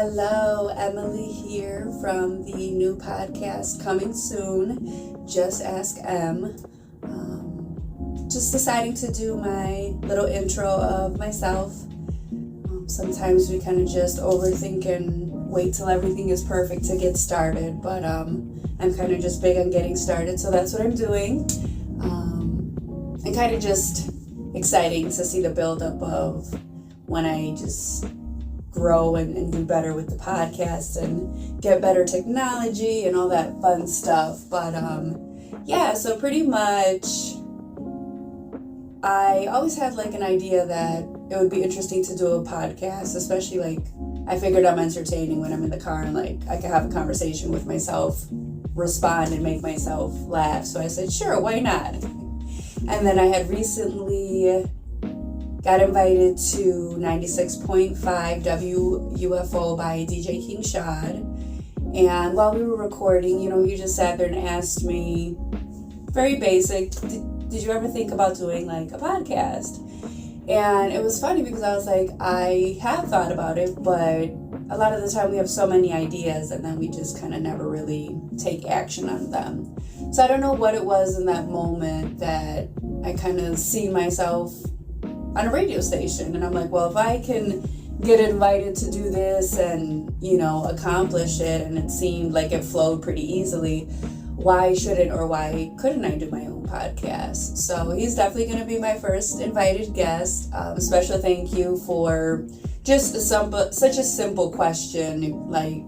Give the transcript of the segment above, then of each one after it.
Hello, Emily here from the new podcast coming soon, Just Ask Em. Just deciding to do my little intro of myself. Sometimes we kind of just overthink and wait till everything is perfect to get started, but I'm kind of just big on getting started, so that's what I'm doing. And kind of just exciting to see the buildup of when I just grow and do better with the podcast and get better technology and all that fun stuff. But so pretty much I always had like an idea that it would be interesting to do a podcast, especially like I figured I'm entertaining when I'm in the car and like I could have a conversation with myself, respond and make myself laugh. So I said, sure, why not? And then I had recently got invited to 96.5 WUFO by DJ King Shad. And while we were recording, he just sat there and asked me, very basic, did you ever think about doing like a podcast? And it was funny because I was like, I have thought about it, but a lot of the time we have so many ideas and then we just kind of never really take action on them. So I don't know what it was in that moment that I kind of see myself on a radio station, and I'm like, well, if I can get invited to do this and accomplish it, and it seemed like it flowed pretty easily, why couldn't I do my own podcast? So he's definitely going to be my first invited guest. Special thank you for just such a simple question, like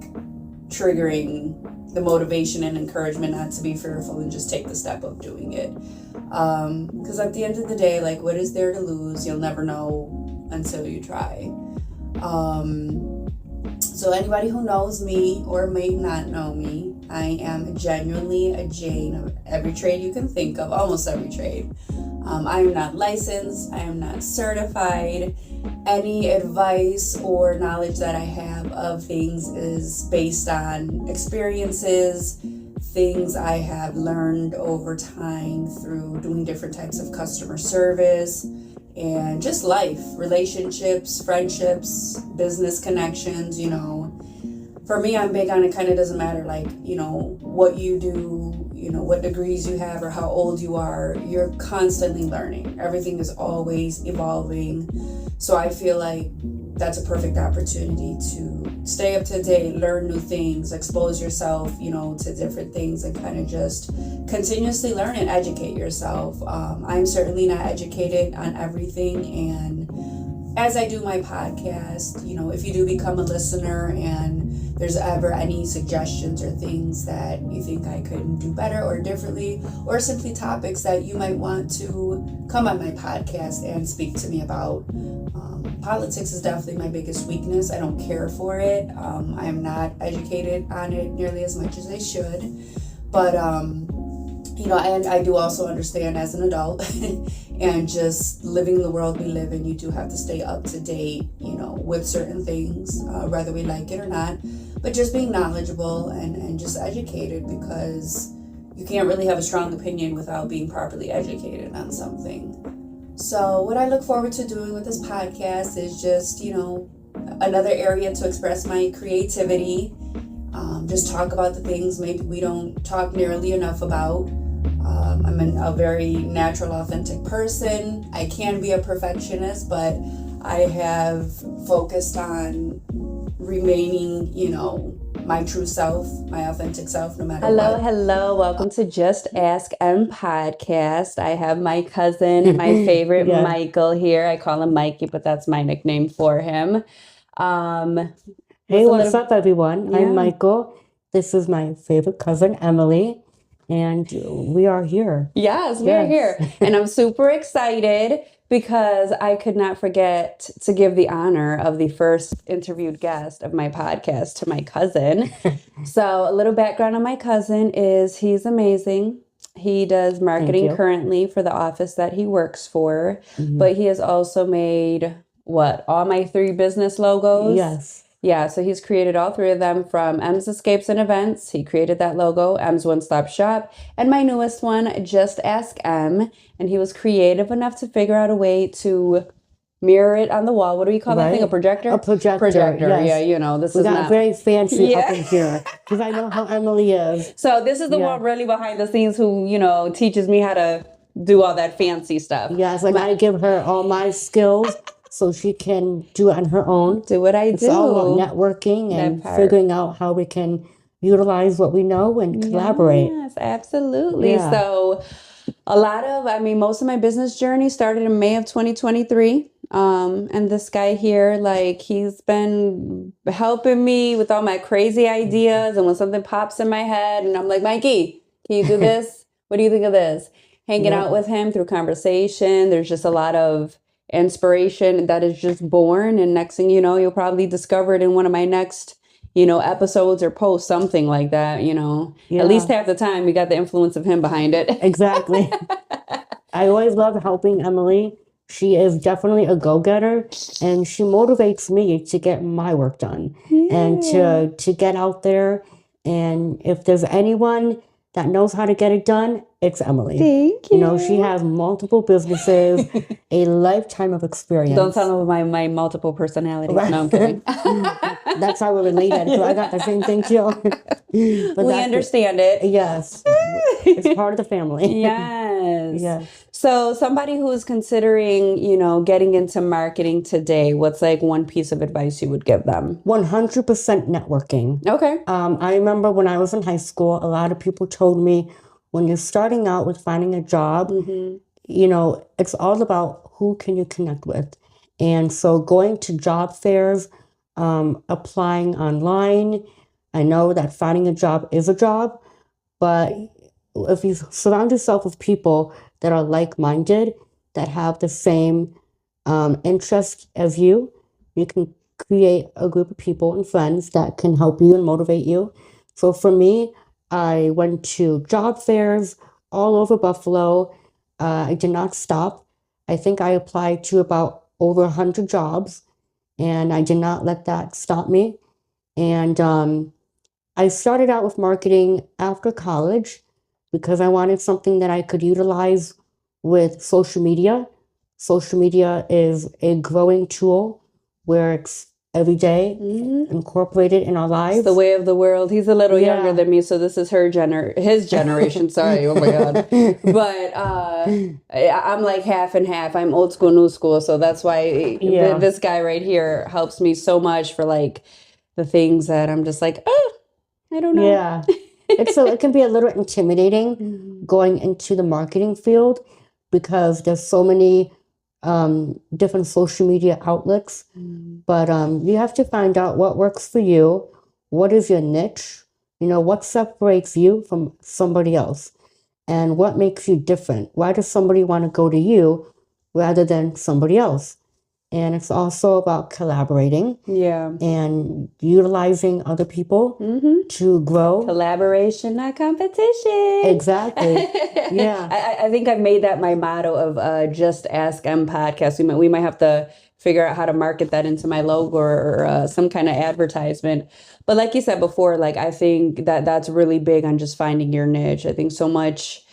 triggering the motivation and encouragement not to be fearful and just take the step of doing it. Because at the end of the day, like, what is there to lose? You'll never know until you try. So anybody who knows me or may not know me, I am genuinely a Jane of every trade you can think of, almost every trade. I am not licensed. I am not certified. Any advice or knowledge that I have of things is based on experiences, things I have learned over time through doing different types of customer service and just life, relationships, friendships, business connections. For me, I'm big on it. Kind of doesn't matter like, what you do, what degrees you have or how old you are. You're constantly learning. Everything is always evolving. So I feel like that's a perfect opportunity to stay up to date, learn new things, expose yourself, to different things and kind of just continuously learn and educate yourself. I'm certainly not educated on everything, and as I do my podcast, if you do become a listener and there's ever any suggestions or things that you think I could do better or differently, or simply topics that you might want to come on my podcast and speak to me about. Politics is definitely my biggest weakness. I don't care for it. I am not educated on it nearly as much as I should. But, and I do also understand as an adult and just living in the world we live in, you do have to stay up to date, with certain things, whether we like it or not. But just being knowledgeable and just educated, because you can't really have a strong opinion without being properly educated on something. So what I look forward to doing with this podcast is just, another area to express my creativity, just talk about the things maybe we don't talk nearly enough about. I'm a very natural, authentic person. I can be a perfectionist, but I have focused on remaining, my true self, my authentic self, no matter what. Hello. Welcome to Just Ask Em podcast. I have my cousin, my favorite Michael here. I call him Mikey, but that's my nickname for him. Hey, what's up, everyone? Yeah. I'm Michael. This is my favorite cousin, Emily. And we are here. Yes, we are here. And I'm super excited because I could not forget to give the honor of the first interviewed guest of my podcast to my cousin. So a little background on my cousin is he's amazing. He does marketing currently for the office that he works for, but he has also made, all my 3 business logos? Yes. Yeah, so he's created all 3 of them from M's Escapes and Events. He created that logo, M's One Stop Shop, and my newest one, Just Ask Em. And he was creative enough to figure out a way to mirror it on the wall. What do we call that thing? A projector? A projector. Projector. Yes. Yeah, you know, this We is got not very fancy up in here because I know how Emily is. So this is the Yeah. one really behind the scenes who, you know, teaches me how to do all that fancy stuff. Yes, and I give her all my skills so she can do it on her own. Do what I It's do. all about networking and part. figuring out how we can utilize what we know and collaborate. Yes, absolutely. Yeah. So most of my business journey started in May of 2023. And this guy here, like, he's been helping me with all my crazy ideas. And when something pops in my head and I'm like, Mikey, can you do this? What do you think of this? Hanging out with him through conversation. There's just a lot of inspiration that is just born. And next thing you know, you'll probably discover it in one of my next, you know, episodes or posts, something like that, you know. At least half the time we got the influence of him behind it. Exactly. I always love helping Emily. She is definitely a go-getter and she motivates me to get my work done and to get out there. And if there's anyone that knows how to get it done, it's Emily. Thank you. You know, she has multiple businesses, a lifetime of experience. Don't tell them my multiple personalities. Right. No, I'm kidding. That's how we're related. So I got the same thing too. But We understand it. Yes. It's part of the family. Yes. Yes. So somebody who is considering, you know, getting into marketing today, what's like one piece of advice you would give them? 100% networking. Okay. I remember when I was in high school, a lot of people told me when you're starting out with finding a job, you know, it's all about who can you connect with. And so going to job fairs, applying online, I know that finding a job is a job, but if you surround yourself with people that are like-minded, that have the same interest as you can create a group of people and friends that can help you and motivate you. So for me, I went to job fairs all over Buffalo. I did not stop. I think I applied to about over 100 jobs, and I did not let that stop me. And I started out with marketing after college because I wanted something that I could utilize with social media. Social media is a growing tool where it's every day incorporated in our lives. It's the way of the world. He's a little younger than me, so this is his generation. Sorry, oh my God. But I'm like half and half. I'm old school, new school, so that's why this guy right here helps me so much for like the things that I'm just like, I don't know. Yeah. It can be a little intimidating going into the marketing field because there's so many different social media outlets. But you have to find out what works for you. What is your niche? You know, what separates you from somebody else? And what makes you different? Why does somebody want to go to you rather than somebody else? And it's also about collaborating and utilizing other people to grow. Collaboration, not competition. Exactly. Yeah. I think I've made that my motto of Just Ask M podcast. We might have to figure out how to market that into my logo or some kind of advertisement. But like you said before, like I think that's really big on just finding your niche. I think so much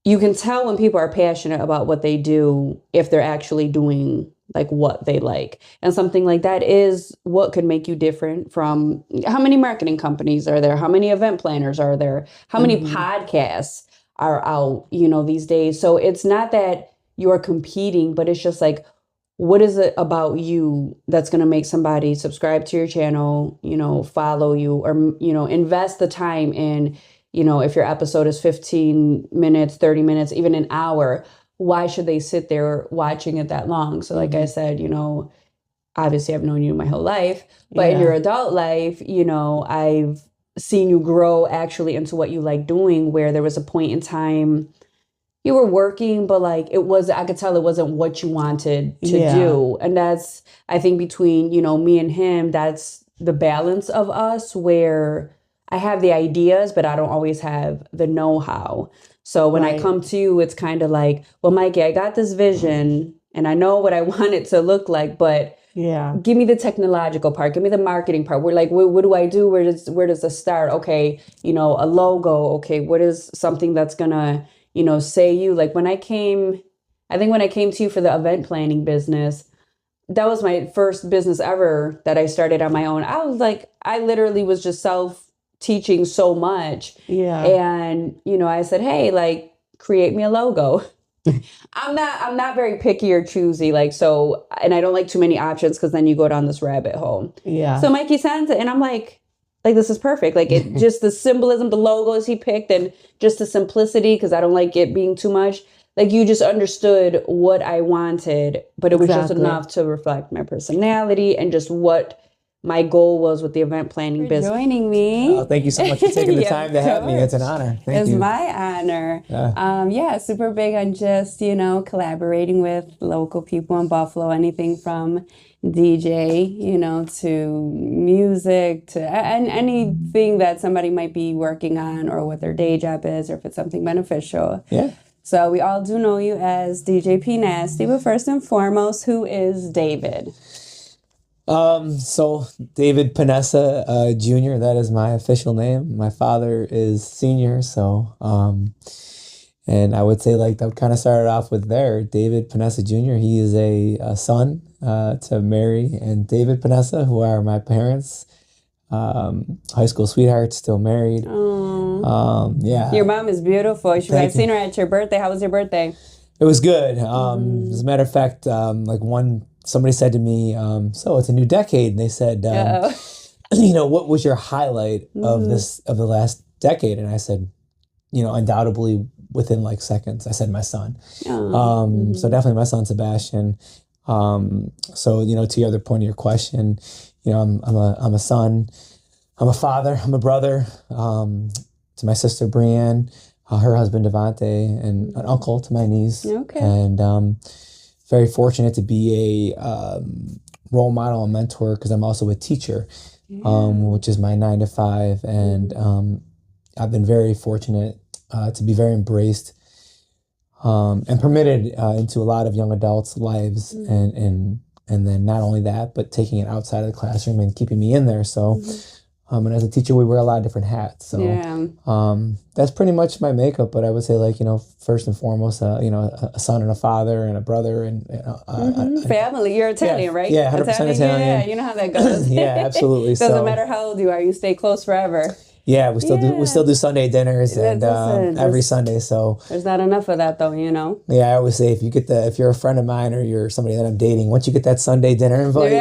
you can tell when people are passionate about what they do if they're actually doing like what they like. And something like that is what could make you different from how many marketing companies are there? How many event planners are there? How many podcasts are out, you know, these days? So it's not that you're competing, but it's just like, what is it about you that's going to make somebody subscribe to your channel, you know, follow you, or, you know, invest the time in, you know, if your episode is 15 minutes, 30 minutes, even an hour, why should they sit there watching it that long? So like I said, you know, obviously I've known you my whole life, but in your adult life, you know, I've seen you grow actually into what you like doing, where there was a point in time you were working, but like I could tell it wasn't what you wanted to do. And that's, I think between, you know, me and him, that's the balance of us where I have the ideas, but I don't always have the know-how. So when I come to you, it's kind of like, well, Mikey, I got this vision and I know what I want it to look like, but give me the technological part, give me the marketing part. We're like, what do I do? Where does this start? Okay, you know, a logo. Okay, what is something that's gonna, you know, say you? Like when I came to you for the event planning business, that was my first business ever that I started on my own. I was like, I literally was just self-teaching so much. Yeah. And, I said, hey, like, create me a logo. I'm not very picky or choosy, like, so, and I don't like too many options because then you go down this rabbit hole. Yeah. So Mikey sends it, and I'm like, this is perfect. Like, it just the symbolism, the logos he picked, and just the simplicity, because I don't like it being too much. Like, you just understood what I wanted, but it was just enough to reflect my personality and just what my goal was with the event planning business. Joining me. Oh, thank you so much for taking the time to have me. It's an honor. Thank you. It's my honor. Super big on just, collaborating with local people in Buffalo, anything from DJ, to music, to and anything that somebody might be working on or what their day job is, or if it's something beneficial. Yeah. So we all do know you as DJ P Nasty, but first and foremost, who is David? So David Panessa, Jr., that is my official name. My father is Senior, so, and I would say, like, that kind of started off with there. David Panessa Jr., he is a son to Mary and David Panessa, who are my parents. High school sweethearts, still married. Yeah. Your mom is beautiful. I've seen her at your birthday. How was your birthday? It was good. As a matter of fact, somebody said to me, so it's a new decade. And they said, what was your highlight of the last decade? And I said, undoubtedly within like seconds, I said my son. So definitely my son, Sebastian. So, to your other point of your question, I'm a son, I'm a father, I'm a brother, to my sister, Brianne, her husband, Devante, and an uncle to my niece. Okay. And, very fortunate to be a role model and mentor, because I'm also a teacher, which is my 9 to 5. And I've been very fortunate to be very embraced and permitted into a lot of young adults' lives. And then not only that, but taking it outside of the classroom and keeping me in there. So, and as a teacher, we wear a lot of different hats. So that's pretty much my makeup. But I would say, first and foremost, a son and a father and a brother and family. You're Italian, right? Yeah, 100% Italian. Yeah, you know how that goes. Yeah, absolutely. Doesn't matter how old you are, you stay close forever. Yeah, we still do Sunday dinners and every Sunday. So there's not enough of that though, Yeah, I always say if you're a friend of mine or you're somebody that I'm dating, once you get that Sunday dinner invite,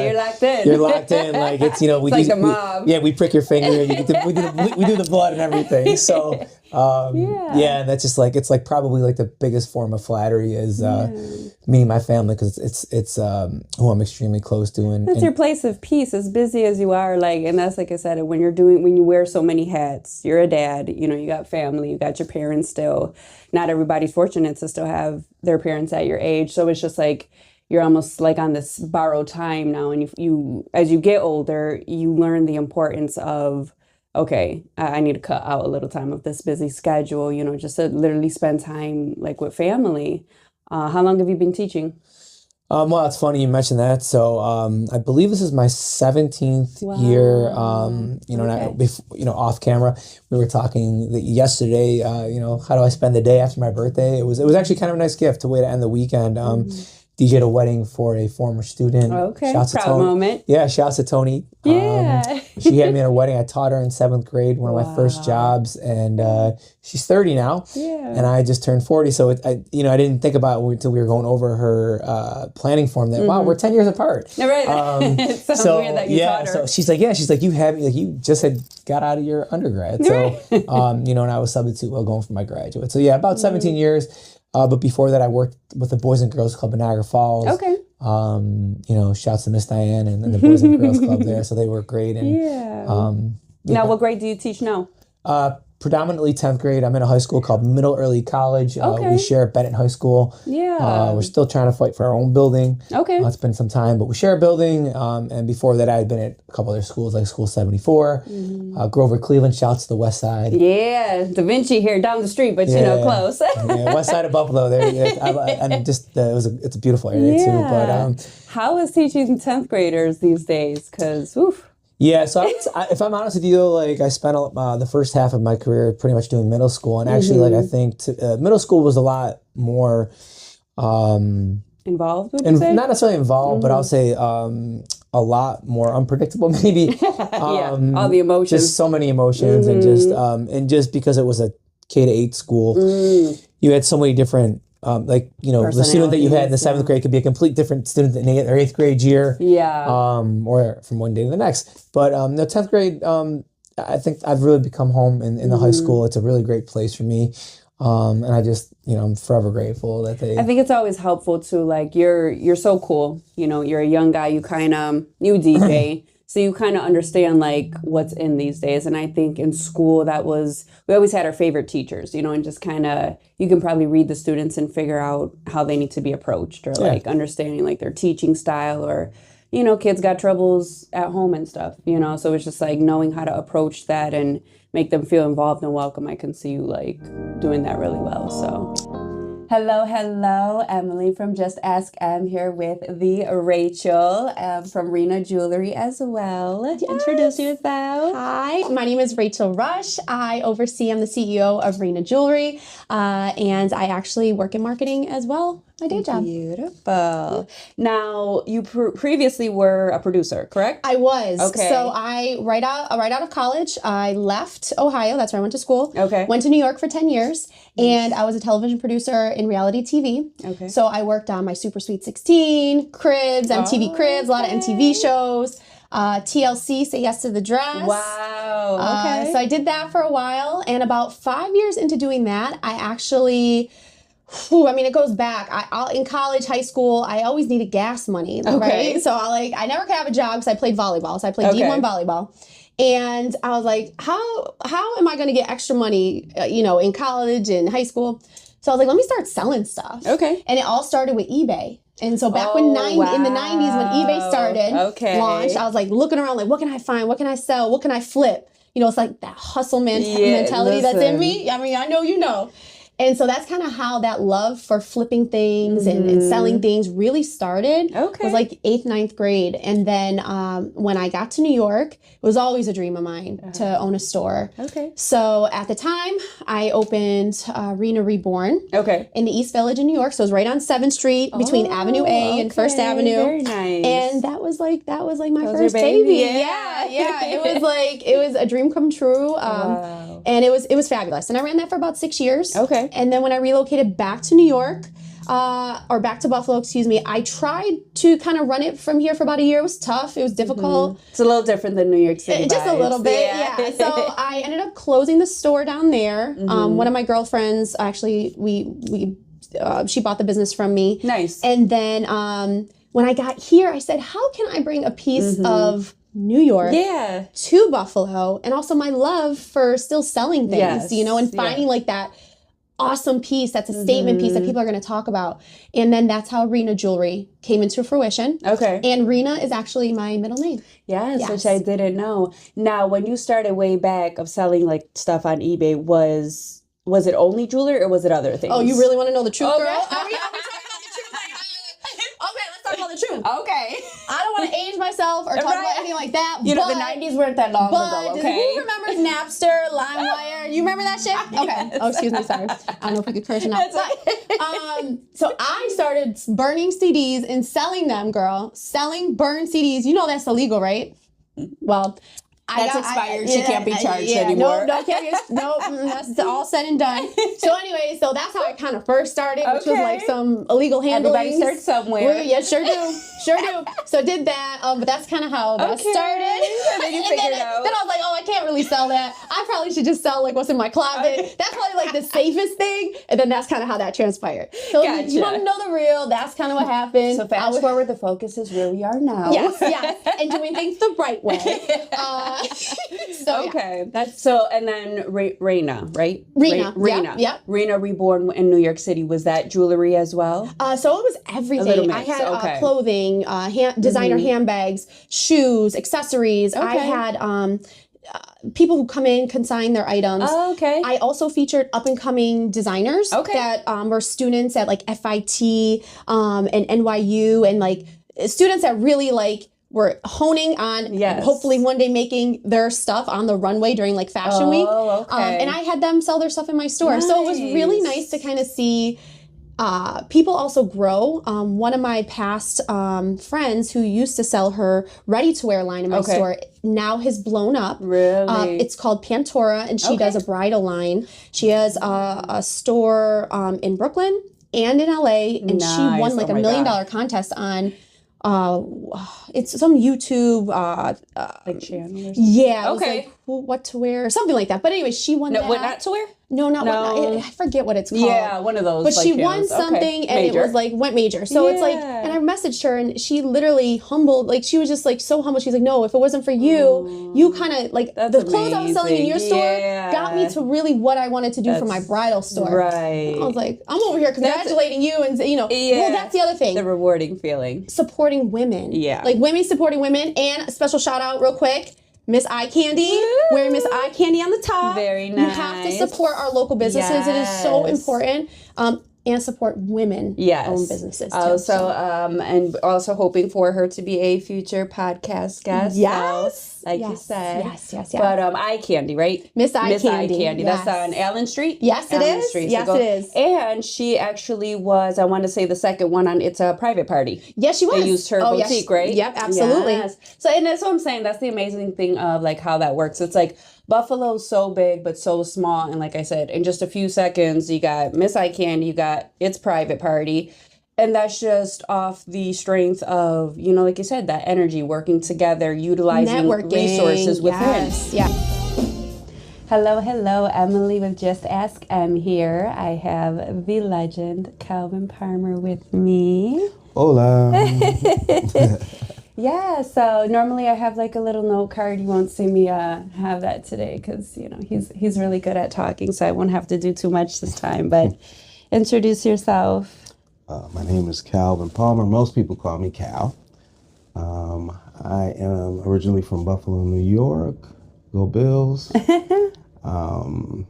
you're locked in. You're locked in. Like it's we it's like a mob. We prick your finger. We do the blood and everything. So and that's just it's probably the biggest form of flattery is meeting my family, because it's who I'm extremely close to. And that's your place of peace. As busy as you are, and that's like I said, when you wear so many hats, you're a dad. You got family, you got your parents still. Not everybody's fortunate to still have their parents at your age, so it's just you're almost on this borrowed time now, and you as you get older, you learn the importance of, okay, I need to cut out a little time of this busy schedule, just to literally spend time with family. How long have you been teaching? Well, it's funny you mentioned that. So I believe this is my 17th year. Off camera, we were talking yesterday. How do I spend the day after my birthday? It was actually kind of a nice gift, a way to end the weekend. DJ'd a wedding for a former student. Okay, proud moment. Yeah, shouts to Tony. Yeah. She had me at her wedding. I taught her in 7th grade, one of my first jobs, and she's 30 now. Yeah. And I just turned 40, so I didn't think about it until we were going over her planning form that wow, we're 10 years apart. Right. It sounds weird that you taught her. So she's like, you had me you just had got out of your undergrad, so and I was substitute while going for my graduate. So about 17 years. But before that, I worked with the Boys and Girls Club in Niagara Falls. Okay. Shouts to Miss Diane and the Boys and Girls Club there. So they were great. And now, what grade do you teach now? Predominantly 10th grade. I'm in a high school called Middle Early College. We share Bennett High School. Yeah. We're still trying to fight for our own building. Okay. It's been some time, but we share a building. And before that, I had been at a couple other schools, like School 74, Grover Cleveland. Shouts to the West Side. Yeah. Da Vinci here down the street, but close. West Side of Buffalo. There. And just it's a beautiful area too. But how is teaching 10th graders these days? Because Yeah, so if I'm honest with you, I spent the first half of my career pretty much doing middle school, and actually, I think middle school was a lot more involved, would you say? Not necessarily involved, but I'll say a lot more unpredictable, maybe. Yeah, all the emotions. Just so many emotions, and just because it was a K-8 school, you had so many different. The student that you had in the 7th grade could be a complete different student in the 8th grade year. Yeah. Or from one day to the next. But the 10th grade, I think I've really become home in the high school. It's a really great place for me. And I just, I'm forever grateful that they. I think it's always helpful to, like, you're so cool. You're a young guy. You DJ. So you kind of understand, like, what's in these days. And I think in school we always had our favorite teachers, and just kind of, you can probably read the students and figure out how they need to be approached, or like understanding like their teaching style, or, kids got troubles at home and stuff, so it's just like knowing how to approach that and make them feel involved and welcome. I can see you like doing that really well. So hello, Emily from Just Ask Em here with the Rachel from Rena Jewelry as well. Yes. Introduce yourself. Hi, my name is Rachel Rush. I'm the CEO of Rena Jewelry, and I actually work in marketing as well, my day job. Beautiful. Now, you previously were a producer, correct? I was. Okay. So right out of college, I left Ohio. That's where I went to school. Okay. Went to New York for 10 years, and I was a television producer in reality TV. Okay. So I worked on my Super Sweet 16, Cribs, MTV Cribs, a lot of MTV shows, TLC, Say Yes to the Dress. Wow. Okay. So I did that for a while, and about 5 years into doing that, I actually... it goes back. I'll in college, high school, I always needed gas money, right? So I never could have a job because I played volleyball. So I played D1 volleyball. And I was like, how am I going to get extra money, in college and high school? So I was like, let me start selling stuff. Okay. And it all started with eBay. And so back in the 90s, when eBay started, launched, I was like looking around, like, what can I find? What can I sell? What can I flip? It's like that hustle mentality that's in me. I mean, I know you know. And so that's kind of how that love for flipping things and selling things really started. Okay. It was like 8th, 9th grade. And then when I got to New York, it was always a dream of mine to own a store. Okay. So at the time, I opened Rena Reborn in the East Village in New York. So it was right on 7th Street between Avenue A and First Avenue. Very nice. And that was like my first baby. Yeah. It was a dream come true. Wow. And it was fabulous. And I ran that for about 6 years. Okay. And then when I relocated back to New York, or back to Buffalo, excuse me, I tried to kind of run it from here for about a year. It was tough. It was difficult. It's a little different than New York City Just a little bit, yeah. So I ended up closing the store down there. One of my girlfriends, actually, she bought the business from me. Nice. And then when I got here, I said, how can I bring a piece of New York to Buffalo, and also my love for still selling things, and finding like that awesome piece that's a statement piece that people are going to talk about. And then that's how Rena Jewelry came into fruition. Okay. And Rena is actually my middle name. Yes, which I didn't know. Now, when you started way back of selling like stuff on eBay, was it only jewelry or was it other things? Oh, you really want to know the truth, Okay. girl? Are we talking about the truth? Okay, let's talk about the truth. Okay. I don't want to age myself or talk about anything like that. The 90s weren't that long ago, okay? Who remembers Napster, LimeWire? You remember that shit? Okay. Yes. Oh, excuse me, sorry. I don't know if we could curse or not. But, so I started burning CDs and selling them, girl. Selling burned CDs. You know that's illegal, right? Well, That's expired. She can't be charged anymore. That's all said and done. So anyway, so that's how I kind of first started, which was like some illegal handling. Everybody starts somewhere. Yeah, sure do. So did that, but that's kind of how that started. And then you figured out. Then I was like, oh, I can't really sell that. I probably should just sell like what's in my closet. That's probably like the safest thing. And then that's kind of how that transpired. So you want to know the real, that's kind of what happened. So fast forward, the focus is where we are now. Yes. And doing things the right way. And then Rena, right? Rena. Yep. Rena Reborn in New York City. Was that jewelry as well? So it was everything. I had clothing, designer handbags, shoes, accessories. I had people who come in consign their items. Oh, okay. I also featured up and coming designers that were students at like FIT and NYU, and like students that really like were honing on hopefully one day making their stuff on the runway during like fashion week. And I had them sell their stuff in my store. Nice. So it was really nice to kind of see people also grow. One of my past friends who used to sell her ready-to-wear line in my store now has blown up. Really? It's called Pantora, and she does a bridal line. She has a store in Brooklyn and in LA, and she won like $1 million contest on it's some YouTube Like channel or something? yeah, it was like what to wear or something like that. But anyway, she won that. What not to wear? No, not No. What, I forget what it's called. Yeah, one of those. But like she won channels. something and Major. it was like went major. So it's like, and I messaged her and she literally humbled, like she was just like so humble. She's like, no, if it wasn't for you, you kind of like the clothes I was selling in your store got me to really what I wanted to do for my bridal store. Right. I was like, I'm over here congratulating you and well, that's the other thing. The rewarding feeling. Supporting women. Yeah. Like women supporting women, and a special shout out real quick. Miss Eye Candy, wearing Miss Eye Candy on the top. Very You have to nice. support our local businesses. It is so Yes. important. And support women owned businesses too. And also hoping for her to be a future podcast guest. Yes. So, like you Yes. said. Yes. But Eye Candy, right? Miss Eye Candy. That's Yes. on Allen Street? Yes, it Allen is. Street. Yes, go- it is. And she actually was, I want to say the second one on It's a Private Party. Yes, she was. They used her yes. boutique, right? Yep, absolutely. Yes. So, and that's what I'm saying. That's the amazing thing of like how that works. It's like Buffalo's so big, but so small. And like I said, in just a few seconds, you got Miss Eye Candy, you got It's Private Party. And that's just off the strength of, like you said, that energy, working together, utilizing Networking. resources within. Yes. Yeah. Hello, Emily with Just Ask Em here. I have the legend, Calvin Palmer, with me. Hola. Yeah, so normally I have like a little note card. You won't see me have that today because, he's really good at talking, so I won't have to do too much this time. But introduce yourself. My name is Calvin Palmer. Most people call me Cal. I am originally from Buffalo, New York. Go Bills. I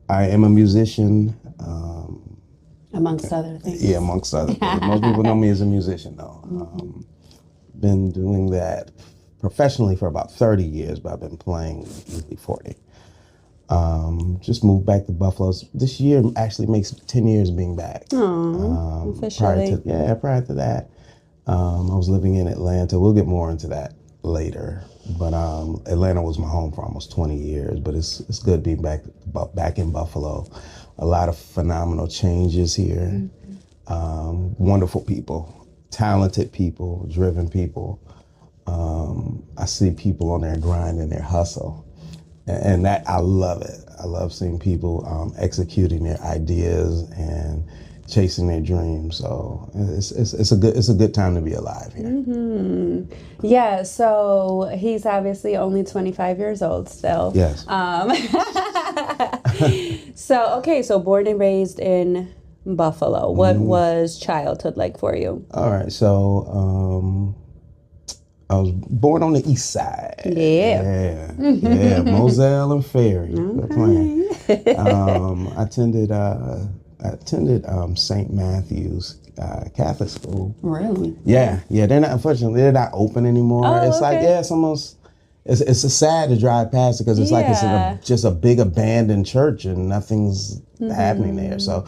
am a musician. Amongst other things. Yeah, amongst other things. Most people know me as a musician, though. Been doing that professionally for about 30 years, but I've been playing usually 40. Just moved back to Buffalo. This year actually makes 10 years being back. Officially. Prior to that, I was living in Atlanta. We'll get more into that later. But Atlanta was my home for almost 20 years. But it's good being back in Buffalo. A lot of phenomenal changes here. Wonderful people, talented people, driven people. I see people on their grind and their hustle. And that, I love it. I love seeing people executing their ideas and chasing their dreams. So it's a good time to be alive here. Yeah, so he's obviously only 25 years old still. Yes. So born and raised in Buffalo. What was childhood like for you? All right. So I was born on the east side. Yeah. Yeah. Moselle and Ferry. Quit playing. I attended St. Matthew's Catholic school. Really? Yeah. Unfortunately, they're not open anymore. Oh, it's like, okay. it's almost, it's sad to drive past it because it's like it's just a big abandoned church and nothing's happening there. So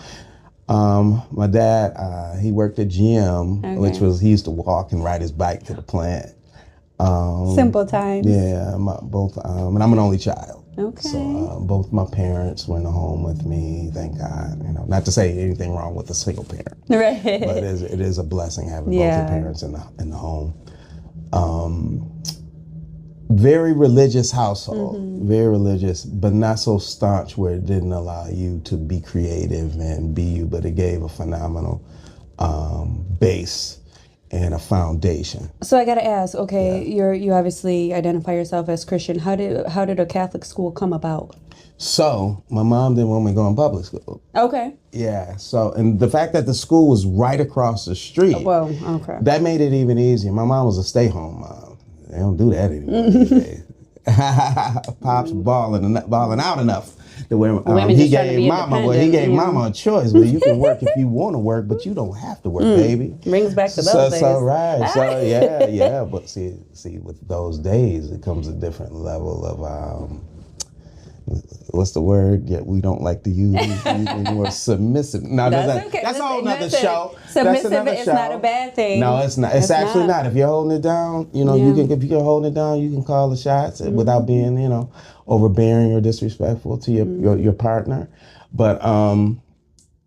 my dad, he worked at GM, which was, he used to walk and ride his bike to the plant. Simple times. Yeah, both, and I'm an only child. Okay. So both my parents were in the home with me, thank God. Not to say anything wrong with a single parent, Right. but it is a blessing having both your parents in the home. Very religious household, very religious, but not so staunch where it didn't allow you to be creative and be you, but it gave a phenomenal base and a foundation. So I gotta ask, you obviously identify yourself as Christian. How did a Catholic school come about? So my mom didn't want me going to public school. Okay. Yeah. So, and the fact that the school was right across the street, Well, okay. that made it even easier. My mom was a stay-home mom. They don't do that anymore these days. Pops balling out enough to where Women he just trying to gave be mama independent, mama a choice. Well, you can work if you want to work, but you don't have to work, baby. Brings back to those days. So right. So yeah. But see, with those days, it comes a different level of what's the word? Yeah, we don't like to use more submissive. No, That's okay. That's a whole nother Listen, show. Submissive That's another is show. not a bad thing. No, it's not. It's actually not. If you're holding it down, you know, if you're holding it down, you can call the shots without being, you know, overbearing or disrespectful to your partner. But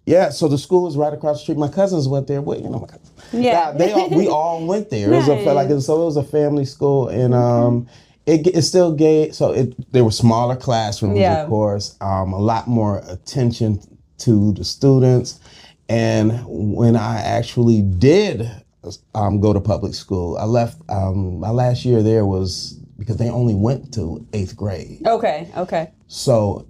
yeah, so the school was right across the street. My cousins went there. Well, you know, my cousins. Yeah. We all went there. It was a family school, and it still gave. So there were smaller classrooms, of course, a lot more attention to the students. And when I actually did go to public school, I left. My last year there was because they only went to 8th grade. Okay. So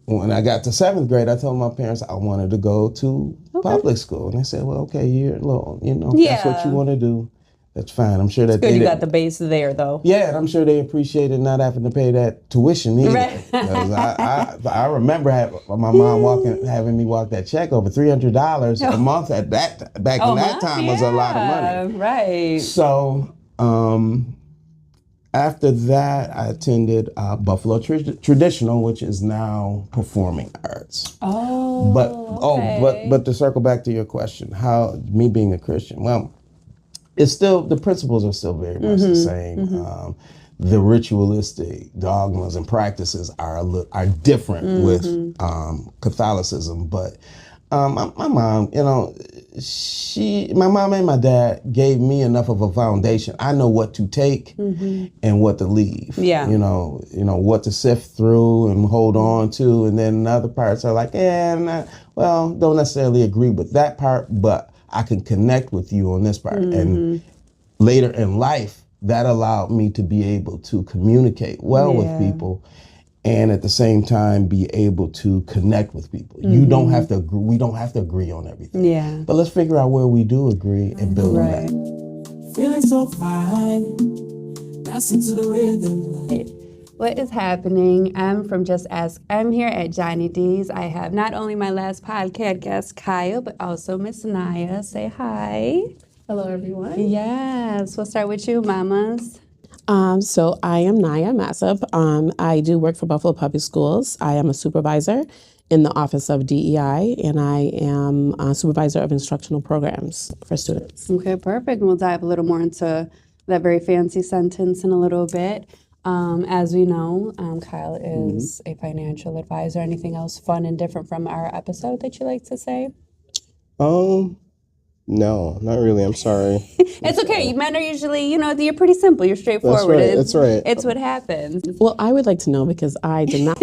when I got to 7th grade, I told my parents I wanted to go to public school, and they said, "Well, okay, that's what you want to do. That's fine." I'm sure that Good, you got the base there, though. Yeah, and I'm sure they appreciated not having to pay that tuition either. Right. 'Cause I remember my mom having me walk that check over $300 a month at that back in that time was a lot of money. Right. So after that, I attended Buffalo Traditional, which is now Performing Arts. But to circle back to your question, how me being a Christian, well, it's still the principles are still very much the same. The ritualistic dogmas and practices are different with Catholicism, but my mom, you know, my mom and my dad gave me enough of a foundation. I know what to take and what to leave. Yeah. You know what to sift through and hold on to, and then other parts are like, don't necessarily agree with that part, but I can connect with you on this part. And later in life, that allowed me to be able to communicate well with people, and at the same time be able to connect with people. You don't have to agree. We don't have to agree on everything. Yeah. But let's figure out where we do agree and build on that. Feeling so fine, dancing to the rhythm. What is happening? I'm from Just Ask. I'm here at Johnny D's. I have not only my last podcast guest, Kyle, but also Miss Naya. Say hi. Hello, everyone. Yes. We'll start with you, mamas. So I am Naya Massab. I do work for Buffalo Public Schools. I am a supervisor in the Office of DEI, and I am a supervisor of instructional programs for students. Okay, perfect. We'll dive a little more into that very fancy sentence in a little bit. As we know, Kyle is a financial advisor. Anything else fun and different from our episode that you like to say? No, not really. I'm sorry. It's okay. Men are usually, you're pretty simple. You're straightforward. That's right. It's what happens. Well, I would like to know because I did not.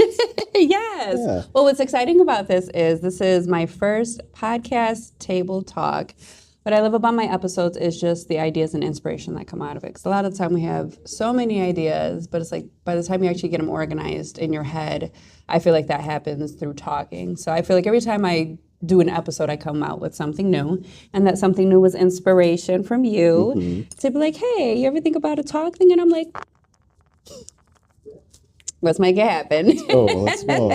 Yes. Yeah. Well, what's exciting about this is my first podcast table talk. What I love about my episodes is just the ideas and inspiration that come out of it. Because a lot of the time we have so many ideas, but it's like by the time you actually get them organized in your head, I feel like that happens through talking. So I feel like every time I do an episode, I come out with something new. And that something new was inspiration from you to be like, hey, you ever think about a talk thing? And I'm like, let's make it happen. Oh, let's go.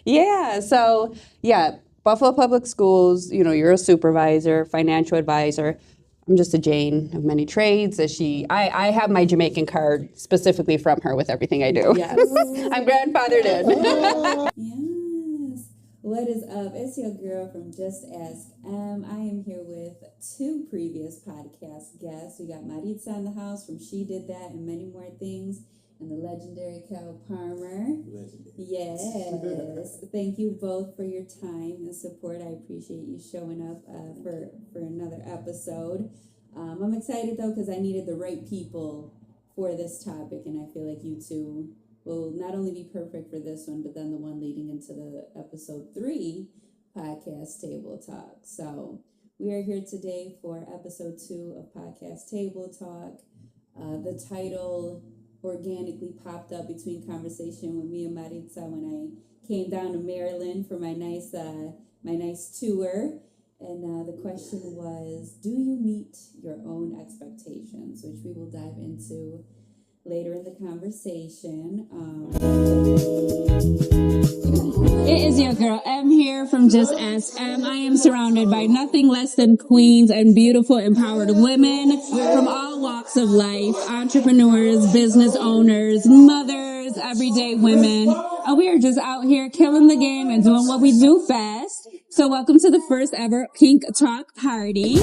Yeah. So, yeah. Buffalo Public Schools, you're a supervisor, financial advisor. I'm just a Jane of many trades. I have my Jamaican card specifically from her with everything I do. Yes. I'm grandfathered in. Yes. What is up? It's your girl from Just Ask. I am here with two previous podcast guests. We got Maritza in the house from She Did That and Many More Things. And the legendary Cal Palmer. Yes. Thank you both for your time and support. I appreciate you showing up for another episode. I'm excited though because I needed the right people for this topic, and I feel like you two will not only be perfect for this one, but then the one leading into the episode 3 podcast table talk. So we are here today for episode 2 of podcast table talk. The title organically popped up between conversation with me and Maritza when I came down to Maryland for my nice tour. And the question was, do you meet your own expectations? Which we will dive into later in the conversation. It is your girl M here from Just Ask M. I am surrounded by nothing less than queens and beautiful, empowered women from all walks of life, entrepreneurs, business owners, mothers, is Everyday Women, and we are just out here killing the game and doing what we do fast. So welcome to the first ever Pink Talk Party.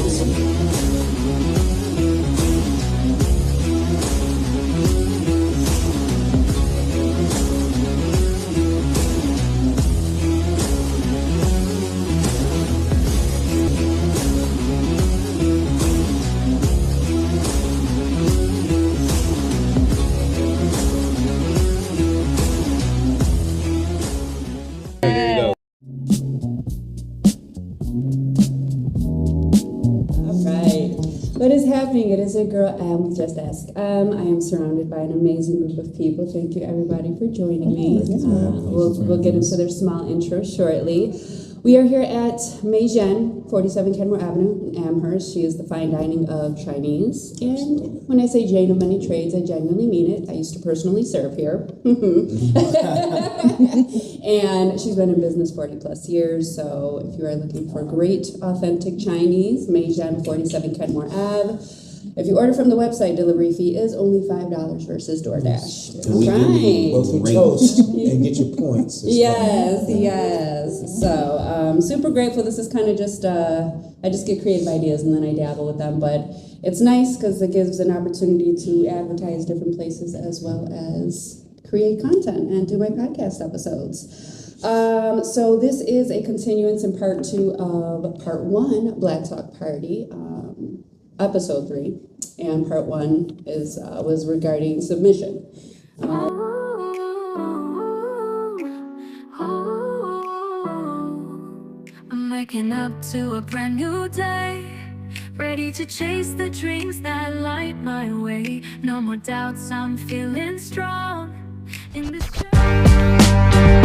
What is happening? It is your girl Am with Just Ask I am surrounded by an amazing group of people. Thank you everybody for joining me. We'll get into their small intro shortly. We are here at Mei Zhen, 47 Kenmore Avenue in Amherst. She is the fine dining of Chinese. And when I say Jane of many trades, I genuinely mean it. I used to personally serve here. And she's been in business 40 plus years. So if you are looking for great, authentic Chinese, Mei Zhen, 47 Kenmore Ave. If you order from the website, delivery fee is only $5 versus DoorDash. Go through Toast and get your points. Yes. So super grateful. This is kind of just, I just get creative ideas and then I dabble with them. But it's nice because it gives an opportunity to advertise different places as well as create content and do my podcast episodes. So this is a continuance in part 2 of part 1, Black Talk Party. Episode 3, and part 1 was regarding submission. I'm waking up to a brand new day, ready to chase the dreams that light my way. No more doubts, I'm feeling strong in this journey.